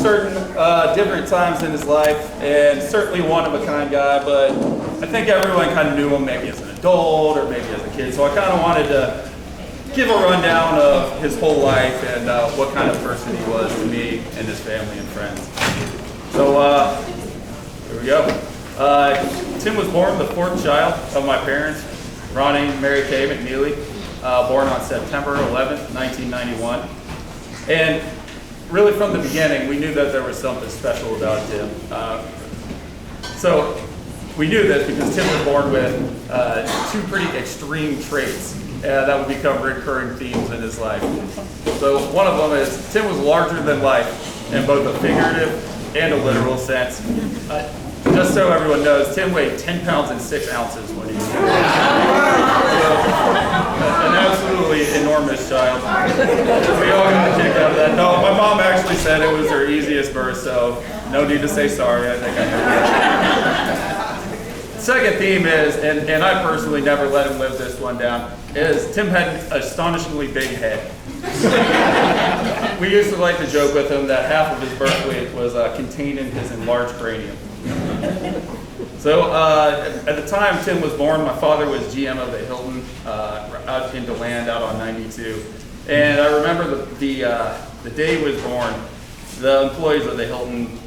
Certain different times in his life, and certainly one of a kind guy, but I think everyone kind of knew him maybe as an adult or maybe as a kid, so I kind of wanted to give a rundown of his whole life and what kind of person he was to me and his family and friends. So here we go. Tim was born the fourth child of my parents, Ronnie and Mary Kay McNeeley, born on September 11th, 1991. And really from the beginning, we knew that there was something special about Tim. So we knew this because Tim was born with two pretty extreme traits that would become recurring themes in his life. So one of them is Tim was larger than life in both a figurative and a literal sense. Just so everyone knows, Tim weighed 10 pounds and 6 ounces when he was born. An absolutely enormous child. We all got a kick out of that. No, my mom actually said it was her easiest birth, so no need to say sorry. I think I know that. Second theme is, and I personally never let him live this one down, is Tim had an astonishingly big head. We used to like to joke with him that half of his birth weight was contained in his enlarged cranium. So at the time Tim was born, my father was GM of the Hilton out in DeLand out on 92. And I remember the day he was born, the employees of the Hilton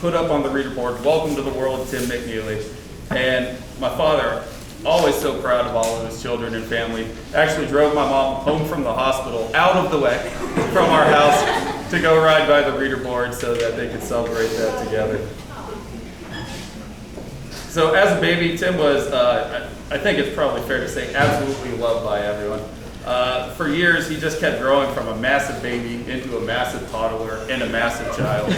put up on the reader board, "Welcome to the world, Tim McNeeley." And my father, always so proud of all of his children and family, actually drove my mom home from the hospital, out of the way from our house, to go ride by the reader board so that they could celebrate that together. So as a baby, Tim was, I think it's probably fair to say, absolutely loved by everyone. For years, he just kept growing from a massive baby into a massive toddler and a massive child.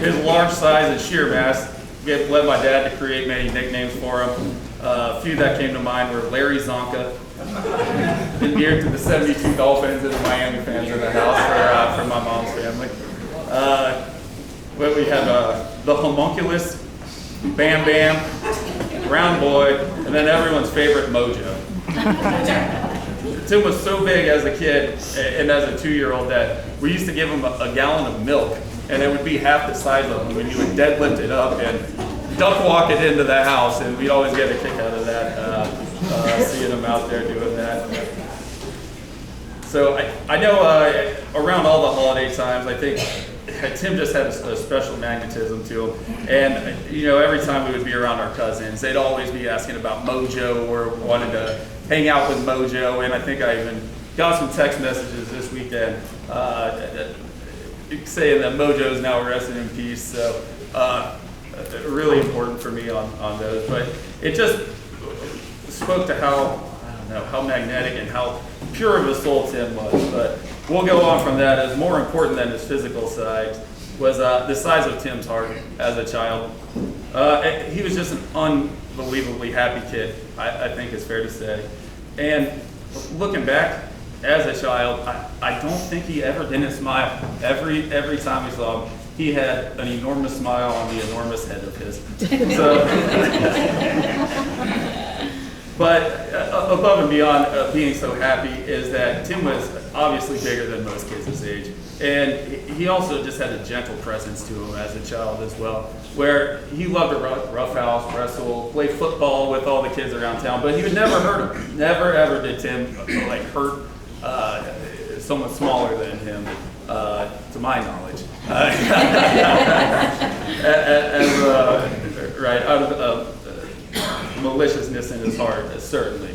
His large size and sheer mass led my dad to create many nicknames for him. A few that came to mind were Larry Zonka, endeared to the 72 Dolphins and the Miami fans in the house for my mom's family. But we had the Homunculus, Bam Bam, Round Boy, and then everyone's favorite Mojo. Tim was so big as a kid and as a 2-year-old that we used to give him a gallon of milk, and it would be half the size of him when he would deadlift it up and duck walk it into the house, and we'd always get a kick out of that, seeing him out there doing that. So I know around all the holiday times, I think Tim just had a special magnetism to him. And you know, every time we would be around our cousins, they'd always be asking about Mojo or wanted to hang out with Mojo. And I think I even got some text messages this weekend saying that Mojo is now resting in peace. So really important for me on those. But it just spoke to how magnetic and how pure of a soul Tim was. But we'll go on from that. As more important than his physical side was the size of Tim's heart as a child. He was just an unbelievably happy kid, I think it's fair to say. And looking back as a child, I don't think he ever didn't smile. Every time we saw him, he had an enormous smile on the enormous head of his. So, but above and beyond being so happy is that Tim was obviously bigger than most kids his age. And he also just had a gentle presence to him as a child as well, where he loved to roughhouse, wrestle, play football with all the kids around town, but he would never hurt him. Never ever did Tim hurt someone smaller than him, to my knowledge. Right, out of maliciousness in his heart, certainly.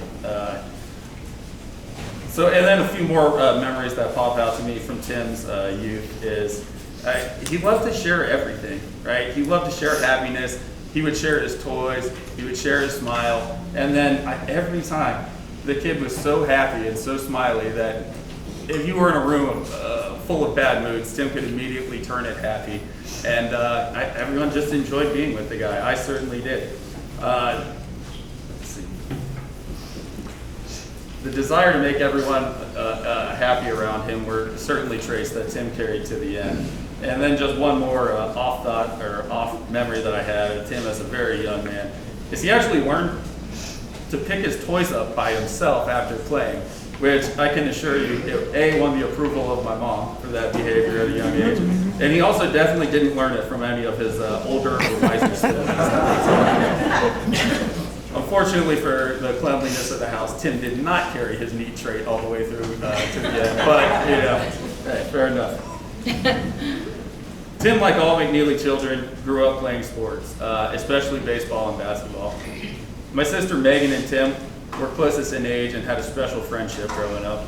So, and then a few more memories that pop out to me from Tim's youth is he loved to share everything, right? He loved to share happiness. He would share his toys. He would share his smile. And then every time, the kid was so happy and so smiley that if you were in a room full of bad moods, Tim could immediately turn it happy. And everyone just enjoyed being with the guy. I certainly did. The desire to make everyone happy around him were certainly traits that Tim carried to the end. And then just one more off thought or off memory that I had of Tim as a very young man is he actually learned to pick his toys up by himself after playing. which I can assure you, A, won the approval of my mom for that behavior at a young age, and he also definitely didn't learn it from any of his older or wiser siblings. Unfortunately for the cleanliness of the house, Tim did not carry his neat trait all the way through to the end, but, hey, fair enough. Tim, like all McNeeley children, grew up playing sports, especially baseball and basketball. My sister Megan and Tim were closest in age and had a special friendship growing up.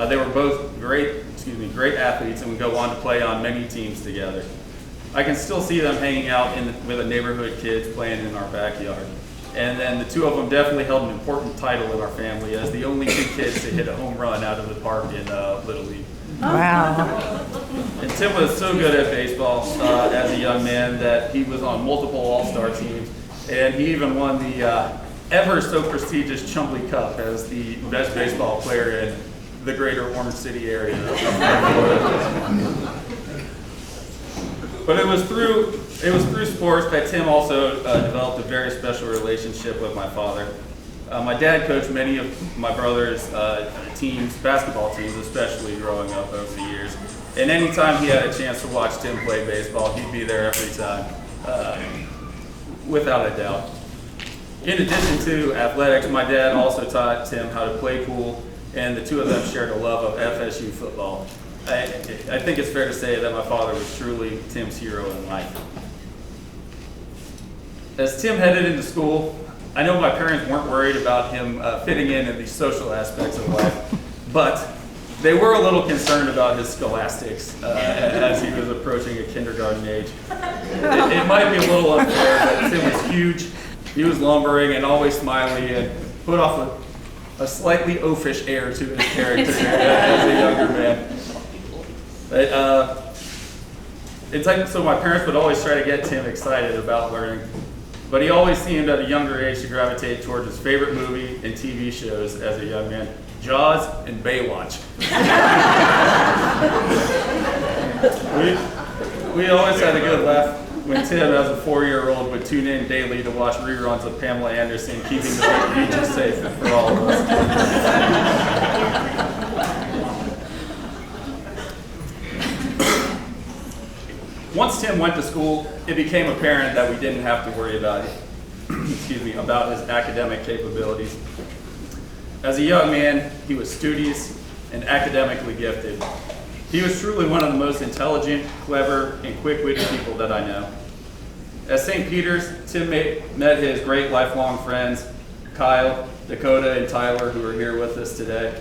They were both great athletes and would go on to play on many teams together. I can still see them hanging out with the neighborhood kids playing in our backyard. And then the two of them definitely held an important title in our family as the only two kids to hit a home run out of the park in Little League. Wow. And Tim was so good at baseball as a young man that he was on multiple all-star teams, and he even won the ever so prestigious Chumley Cup as the best baseball player in the greater Orange City area of Florida. But it was through sports that Tim also developed a very special relationship with my father. My dad coached many of my brother's teams, basketball teams especially, growing up over the years. And anytime he had a chance to watch Tim play baseball, he'd be there every time, without a doubt. In addition to athletics, my dad also taught Tim how to play pool, and the two of them shared a love of FSU football. I think it's fair to say that my father was truly Tim's hero in life. As Tim headed into school, I know my parents weren't worried about him fitting in the social aspects of life, but they were a little concerned about his scholastics as he was approaching a kindergarten age. It might be a little unfair, but Tim was huge, he was lumbering and always smiling and put off a slightly oafish air to his character as a younger man. So my parents would always try to get Tim excited about learning, but he always seemed at a younger age to gravitate towards his favorite movie and TV shows as a young man, Jaws and Baywatch. we always had a good laugh when Tim, as a 4-year-old, would tune in daily to watch reruns of Pamela Anderson, keeping the beaches safe for all of us. Once Tim went to school, it became apparent that we didn't have to worry about about his academic capabilities. As a young man, he was studious and academically gifted. He was truly one of the most intelligent, clever, and quick-witted people that I know. At St. Peter's, Tim met his great lifelong friends, Kyle, Dakota, and Tyler, who are here with us today.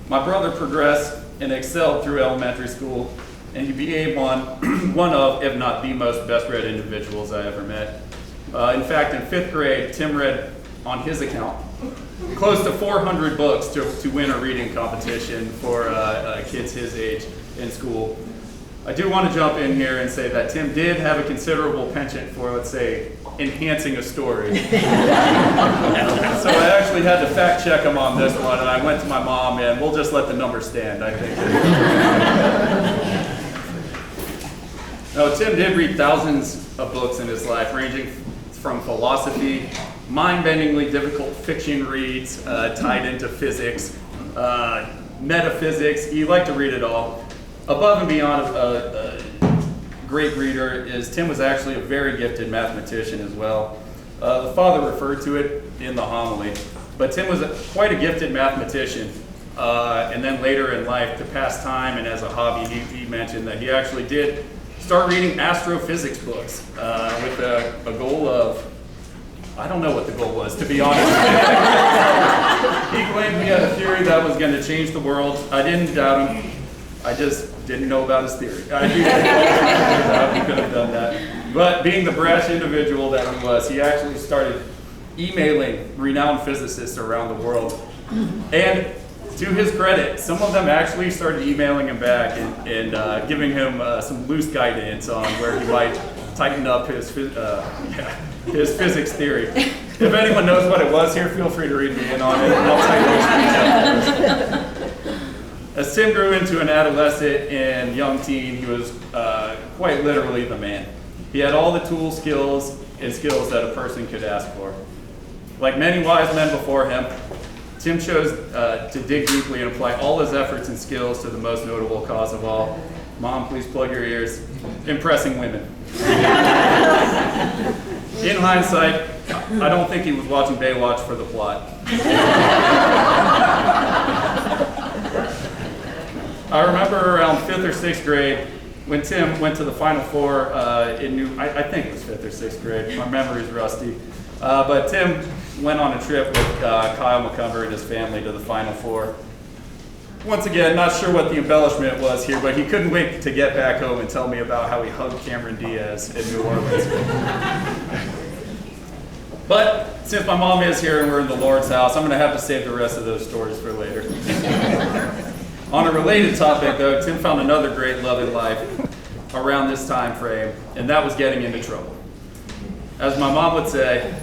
My brother progressed and excelled through elementary school, and he became one of, if not the most best-read individuals I ever met. In fact, in 5th grade, Tim read, on his account, close to 400 books to win a reading competition for kids his age in school. I do want to jump in here and say that Tim did have a considerable penchant for, let's say, enhancing a story. So I actually had to fact check him on this one, and I went to my mom, and we'll just let the number stand, I think. Now, Tim did read thousands of books in his life, ranging from philosophy, mind-bendingly difficult fiction reads tied into physics, metaphysics. He liked to read it all. Above and beyond a great reader is Tim was actually a very gifted mathematician as well. The father referred to it in the homily, but Tim was quite a gifted mathematician. And then later in life, to pass time and as a hobby, he mentioned that he actually did start reading astrophysics books with a goal of, I don't know what the goal was, to be honest. He claimed he had a theory that was going to change the world. I didn't doubt him. I just didn't know about his theory. He could have done that. But being the brash individual that he was, he actually started emailing renowned physicists around the world. And to his credit, some of them actually started emailing him back and giving him some loose guidance on where he might tighten up his physics theory. If anyone knows what it was here, feel free to read me in on it, and I'll tell you those. As Tim grew into an adolescent and young teen, he was quite literally the man. He had all the tools, skills that a person could ask for. Like many wise men before him, Tim chose to dig deeply and apply all his efforts and skills to the most notable cause of all. Mom, please plug your ears. Impressing women. In hindsight, I don't think he was watching Baywatch for the plot. I remember around 5th or 6th grade when Tim went to the Final Four I think it was 5th or 6th grade. My memory's rusty. But Tim went on a trip with Kyle McCumber and his family to the Final Four. Once again, not sure what the embellishment was here, but he couldn't wait to get back home and tell me about how he hugged Cameron Diaz in New Orleans. But since my mom is here and we're in the Lord's house, I'm going to have to save the rest of those stories for later. On a related topic, though, Tim found another great love in life around this time frame, and that was getting into trouble. As my mom would say,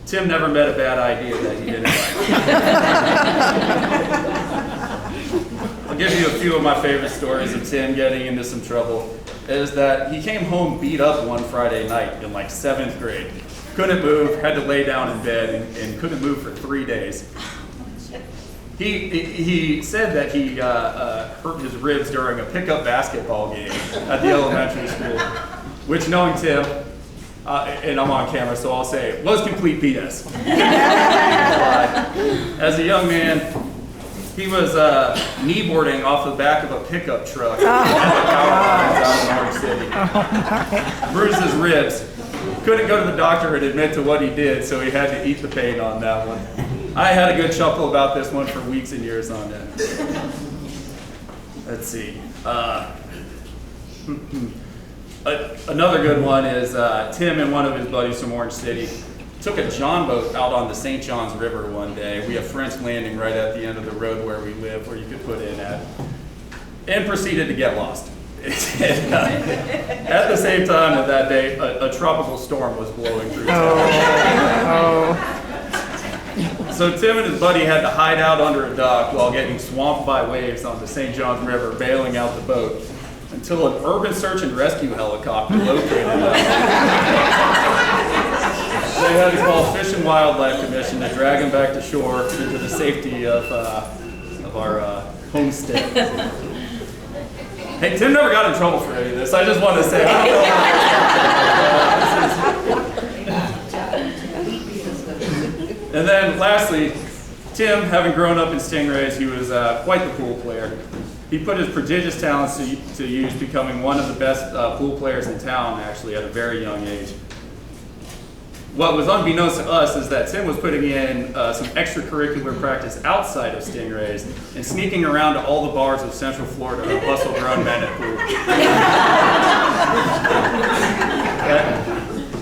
Tim never met a bad idea that he didn't like. I'll give you a few of my favorite stories of Tim getting into some trouble. Is that he came home beat up one Friday night in like 7th grade. Couldn't move, had to lay down in bed, and couldn't move for 3 days. He said that he hurt his ribs during a pickup basketball game at the elementary school, which, knowing Tim, and I'm on camera, so I'll say it was complete BS. As a young man, he was kneeboarding off the back of a pickup truck at the power lines out in Orange City. Bruised his ribs. Couldn't go to the doctor and admit to what he did, so he had to eat the pain on that one. I had a good chuckle about this one for weeks and years on end. Let's see. Another good one is Tim and one of his buddies from Orange City took a John boat out on the St. Johns River one day. We have French Landing right at the end of the road where we live, where you could put in at, and proceeded to get lost. At the same time of that day, a tropical storm was blowing through town. So Tim and his buddy had to hide out under a dock while getting swamped by waves on the St. Johns River, bailing out the boat, until an urban search and rescue helicopter located them. They had to call Fish and Wildlife Commission to drag him back to shore into the safety of our homestead. Hey, Tim never got in trouble for any of this. I just want to say, I don't know. And then lastly, Tim, having grown up in Stingrays, he was quite the pool player. He put his prodigious talents to use, becoming one of the best pool players in town, actually, at a very young age. What was unbeknownst to us is that Tim was putting in some extracurricular practice outside of Stingrays and sneaking around to all the bars of Central Florida to hustle grown men at pool.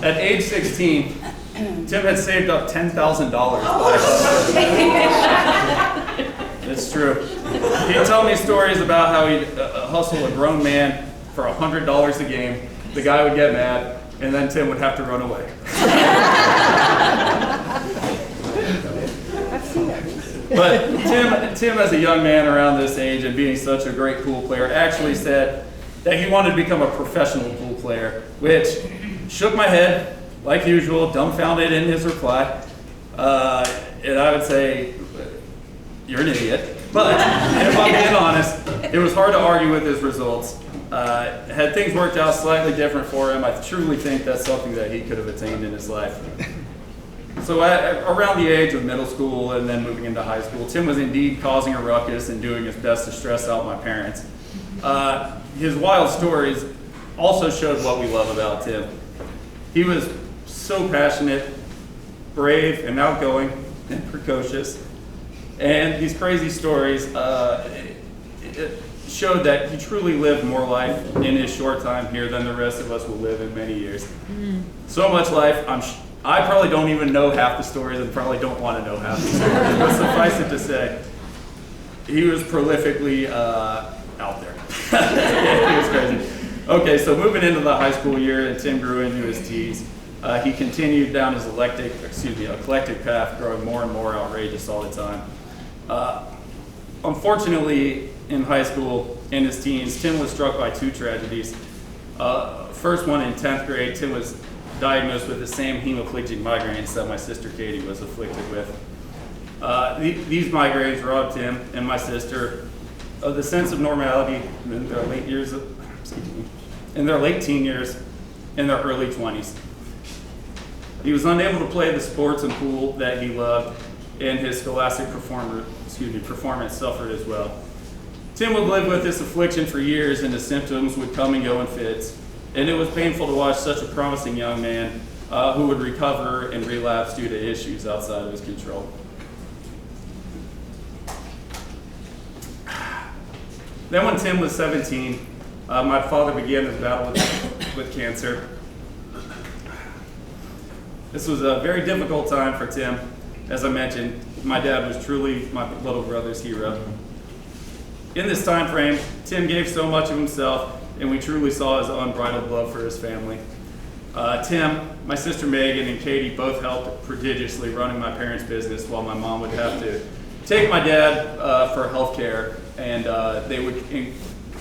At age 16, Tim had saved up $10,000. It's true. He'd tell me stories about how he'd hustle a grown man for $100 a game. The guy would get mad, and then Tim would have to run away. But Tim, as a young man around this age and being such a great pool player, actually said that he wanted to become a professional pool player, which shook my head, like usual, dumbfounded in his reply. And I would say, you're an idiot. But if I'm being honest, it was hard to argue with his results. Had things worked out slightly different for him, I truly think that's something that he could have attained in his life. So around the age of middle school and then moving into high school, Tim was indeed causing a ruckus and doing his best to stress out my parents. His wild stories also showed what we love about Tim. He was so passionate, brave, and outgoing, and precocious. And these crazy stories showed that he truly lived more life in his short time here than the rest of us will live in many years. So much life, I probably don't even know half the stories and probably don't want to know half the stories, but suffice it to say, he was prolifically out there. He was crazy. Okay, so moving into the high school year and Tim grew into his teens, he continued down his eclectic path, growing more and more outrageous all the time. Unfortunately, in high school, in his teens, Tim was struck by two tragedies. First one in 10th grade, Tim was diagnosed with the same hemiplegic migraines that my sister Katie was afflicted with. These migraines robbed Tim and my sister of the sense of normality in their late teen years, in their early 20s. He was unable to play the sports and pool that he loved, and his scholastic performance suffered as well. Tim would live with this affliction for years, and the symptoms would come and go in fits, and it was painful to watch such a promising young man who would recover and relapse due to issues outside of his control. Then when Tim was 17, my father began his battle with cancer. This was a very difficult time for Tim. As I mentioned, my dad was truly my little brother's hero. In this time frame, Tim gave so much of himself, and we truly saw his unbridled love for his family. Tim, my sister Megan, and Katie both helped prodigiously running my parents' business, while my mom would have to take my dad for health care, and they would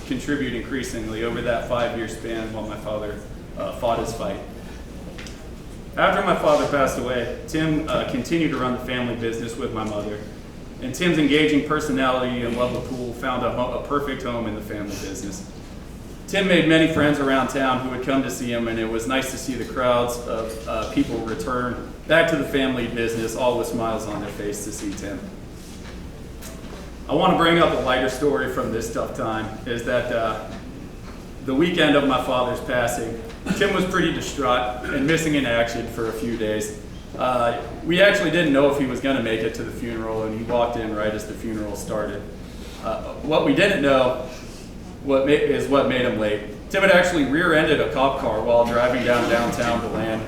contribute increasingly over that 5-year span while my father fought his fight. After my father passed away, Tim continued to run the family business with my mother, and Tim's engaging personality and love of pool found a perfect home in the family business. Tim made many friends around town who would come to see him, and it was nice to see the crowds of people return back to the family business, all with smiles on their face to see Tim. I want to bring up a lighter story from this tough time, is that the weekend of my father's passing, Tim was pretty distraught and missing in action for a few days. We actually didn't know if he was going to make it to the funeral, and he walked in right as the funeral started. What we didn't know is what made him late. Tim had actually rear-ended a cop car while driving downtown to land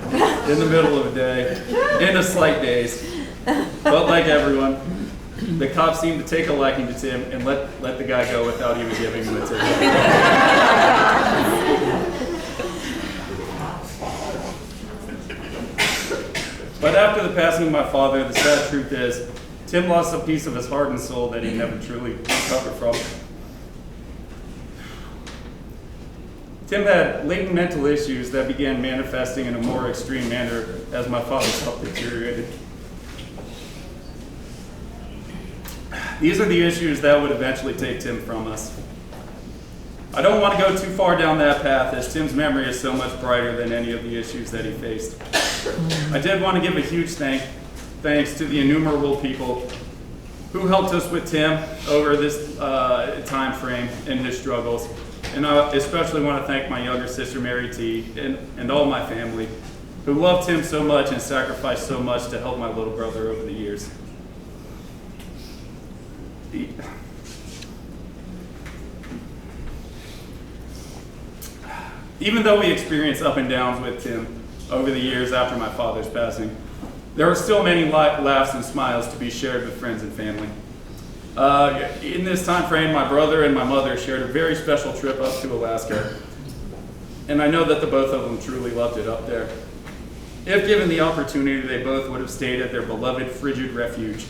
in the middle of the day, in a slight daze. But like everyone, the cops seemed to take a liking to Tim and let the guy go without even giving him a ticket. But after the passing of my father, the sad truth is, Tim lost a piece of his heart and soul that he never truly recovered from. Tim had latent mental issues that began manifesting in a more extreme manner as my father's health deteriorated. These are the issues that would eventually take Tim from us. I don't want to go too far down that path, as Tim's memory is so much brighter than any of the issues that he faced. I did want to give a huge thanks to the innumerable people who helped us with Tim over this time frame and his struggles. And I especially want to thank my younger sister, Mary T., and all my family, who loved Tim so much and sacrificed so much to help my little brother over the years. Even though we experienced up and downs with Tim over the years after my father's passing, there were still many laughs and smiles to be shared with friends and family. In this time frame, my brother and my mother shared a very special trip up to Alaska, and I know that the both of them truly loved it up there. If given the opportunity, they both would have stayed at their beloved frigid refuge.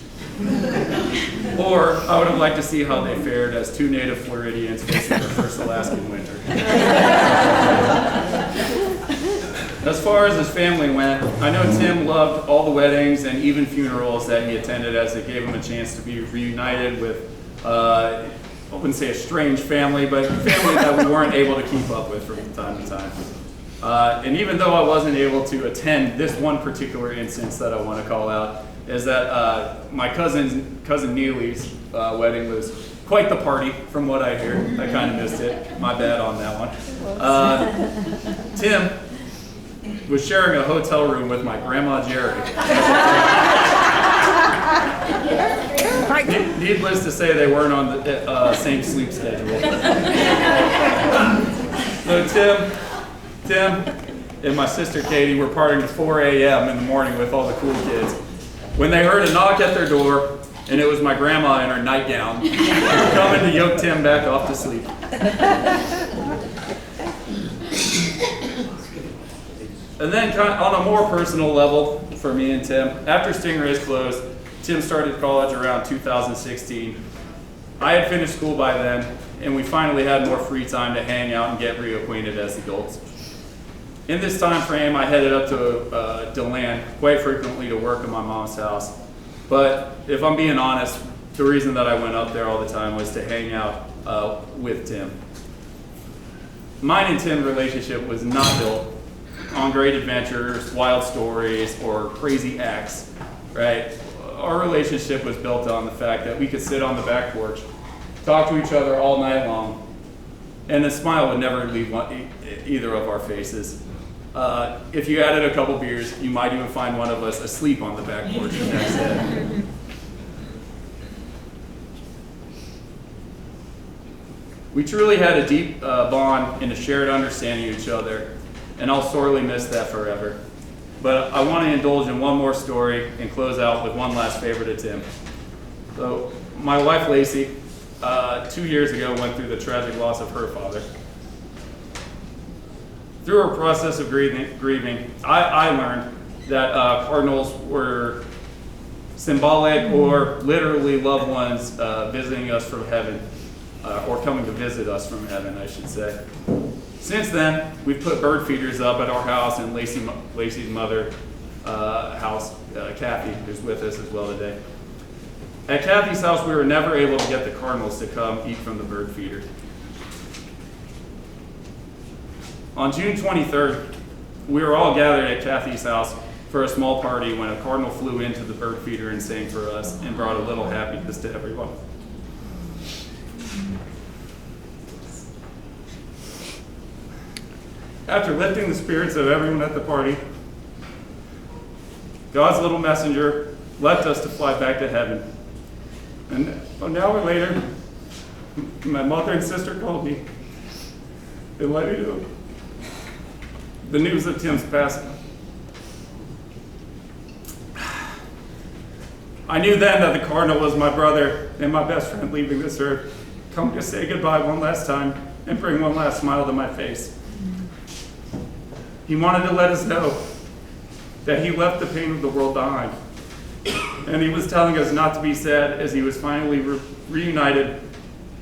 Or I would have liked to see how they fared as two native Floridians facing their first Alaskan winter. As far as his family went, I know Tim loved all the weddings and even funerals that he attended, as it gave him a chance to be reunited with, I wouldn't say a strange family, but family that we weren't able to keep up with from time to time. And even though I wasn't able to attend this one particular instance that I want to call out, is that my cousin Neely's wedding was quite the party, from what I hear. I kind of missed it. My bad on that one. Tim was sharing a hotel room with my grandma Jerry. Needless to say, they weren't on the same sleep schedule. So Tim and my sister Katie were partying at 4 a.m. in the morning with all the cool kids, when they heard a knock at their door, and it was my grandma in her nightgown coming to yoke Tim back off to sleep. And then on a more personal level for me and Tim, after Stingray's closed, Tim started college around 2016. I had finished school by then, and we finally had more free time to hang out and get reacquainted as adults. In this time frame, I headed up to DeLand quite frequently to work in my mom's house. But if I'm being honest, the reason that I went up there all the time was to hang out with Tim. Mine and Tim's relationship was not built on great adventures, wild stories, or crazy acts, right? Our relationship was built on the fact that we could sit on the back porch, talk to each other all night long, and a smile would never leave either of our faces. If you added a couple beers, you might even find one of us asleep on the back porch the next day. We truly had a deep bond and a shared understanding of each other, and I'll sorely miss that forever. But I want to indulge in one more story and close out with one last favorite of Tim. So, my wife Lacey, 2 years ago, went through the tragic loss of her father. Through her process of grieving, I learned that cardinals were symbolic or literally loved ones visiting us from heaven. Or coming to visit us from heaven, I should say. Since then, we've put bird feeders up at our house and Lacey's mother house, Kathy, who's with us as well today. At Kathy's house, we were never able to get the cardinals to come eat from the bird feeder. On June 23rd, we were all gathered at Kathy's house for a small party when a cardinal flew into the bird feeder and sang for us and brought a little happiness to everyone. After lifting the spirits of everyone at the party, God's little messenger left us to fly back to heaven. And an hour later, my mother and sister called me and let me know the news of Tim's passing. I knew then that the cardinal was my brother and my best friend leaving this earth, coming to say goodbye one last time and bring one last smile to my face. He wanted to let us know that he left the pain of the world behind. And he was telling us not to be sad as he was finally reunited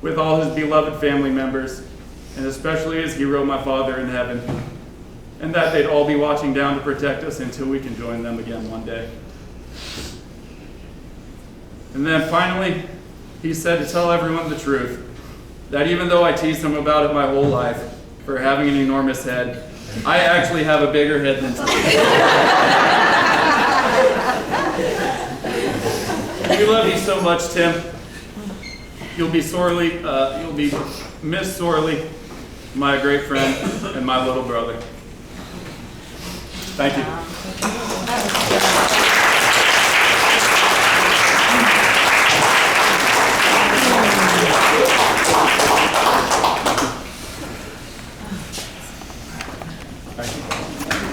with all his beloved family members, and especially his hero, my father in heaven, and that they'd all be watching down to protect us until we can join them again one day. And then finally, he said to tell everyone the truth, that even though I teased him about it my whole life for having an enormous head, I actually have a bigger head than Tim. We love you so much, Tim. You'll be missed sorely, my great friend and my little brother. Thank you. Thank you.